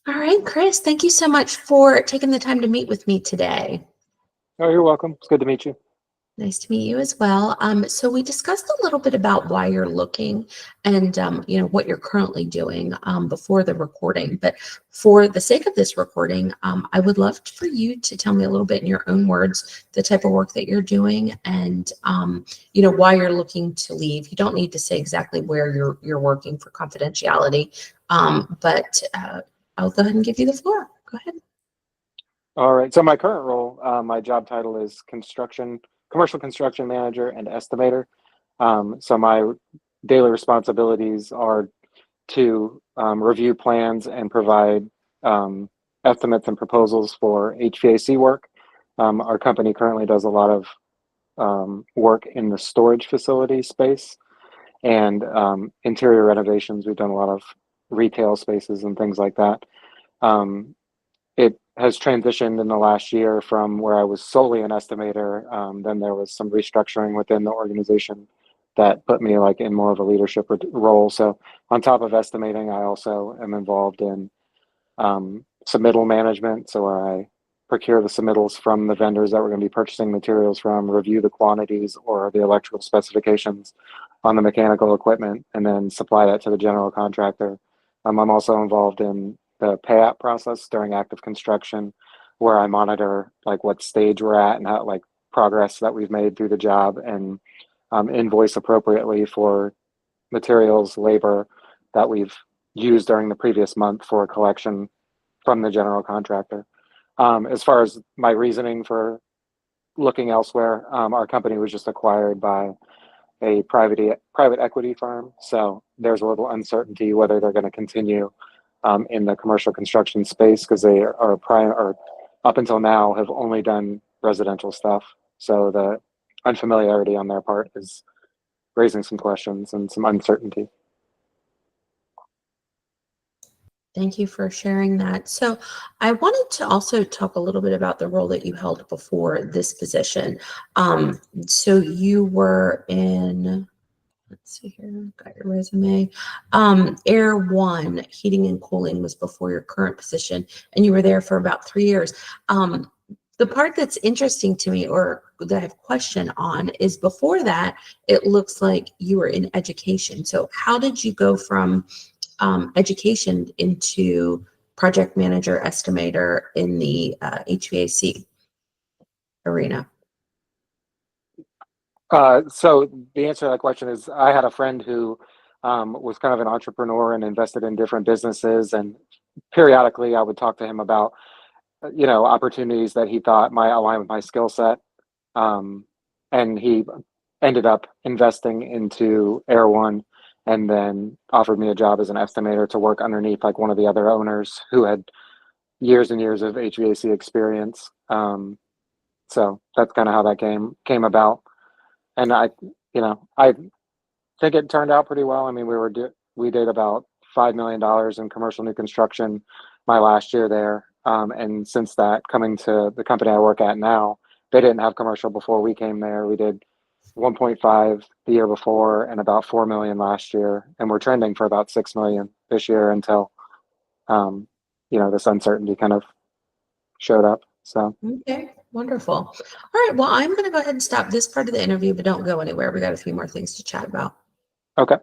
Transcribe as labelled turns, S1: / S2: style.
S1: All right, Chris, thank you so much for taking the time to meet with me today.
S2: Oh, you're welcome. It's good to meet you.
S1: Nice to meet you as well. So we discussed a little bit about why you're looking and what you're currently doing before the recording. But for the sake of this recording, I would love for you to tell me a little bit in your own words the type of work that you're doing and why you're looking to leave. You don't need to say exactly where you're working for confidentiality, but I'll go ahead and give you the floor. Go ahead.
S2: All right. So my current role, my job title is commercial construction manager and estimator. So my daily responsibilities are to review plans and provide um, estimates and proposals for HVAC work. Our company currently does a lot of work in the storage facility space and interior renovations. We've done a lot of retail spaces and things like that. Um, it has transitioned in the last year from where I was solely an estimator. Then there was some restructuring within the organization that put me like in more of a leadership role. So on top of estimating, I also am involved in submittal management. So where I procure the submittals from the vendors that we're going to be purchasing materials from, review the quantities or the electrical specifications on the mechanical equipment, and then supply that to the general contractor. I'm also involved in the payout process during active construction, where I monitor like what stage we're at and how like progress that we've made through the job, and invoice appropriately for materials, labor that we've used during the previous month for collection from the general contractor. As far as my reasoning for looking elsewhere, our company was just acquired by a private equity firm, so there's a little uncertainty whether they're going to continue in the commercial construction space because they are or up until now have only done residential stuff. So the unfamiliarity on their part is raising some questions and some uncertainty.
S1: Thank you for sharing that. So I wanted to also talk a little bit about the role that you held before this position. So you were in, let's see here, got your resume. Air One Heating and Cooling was before your current position, and you were there for about 3 years. The part that's interesting to me or that I have a question on is before that, it looks like you were in education. So how did you go from education into project manager estimator in the HVAC arena?
S2: So the answer to that question is I had a friend who was kind of an entrepreneur and invested in different businesses, and periodically I would talk to him about opportunities that he thought might align with my skill set. Um, and he ended up investing into Air One and then offered me a job as an estimator to work underneath like one of the other owners who had years and years of HVAC experience. So that's kind of how that came about. And I think it turned out pretty well. I mean, we did about $5 million in commercial new construction my last year there. And since that, coming to the company I work at now, they didn't have commercial before we came there. We did 1.5 the year before and about 4 million last year, and we're trending for about 6 million this year until this uncertainty kind of showed up. So
S1: Okay, wonderful. All right, well, I'm going to go ahead and stop this part of the interview, but don't go anywhere. We got a few more things to chat about.
S2: okay.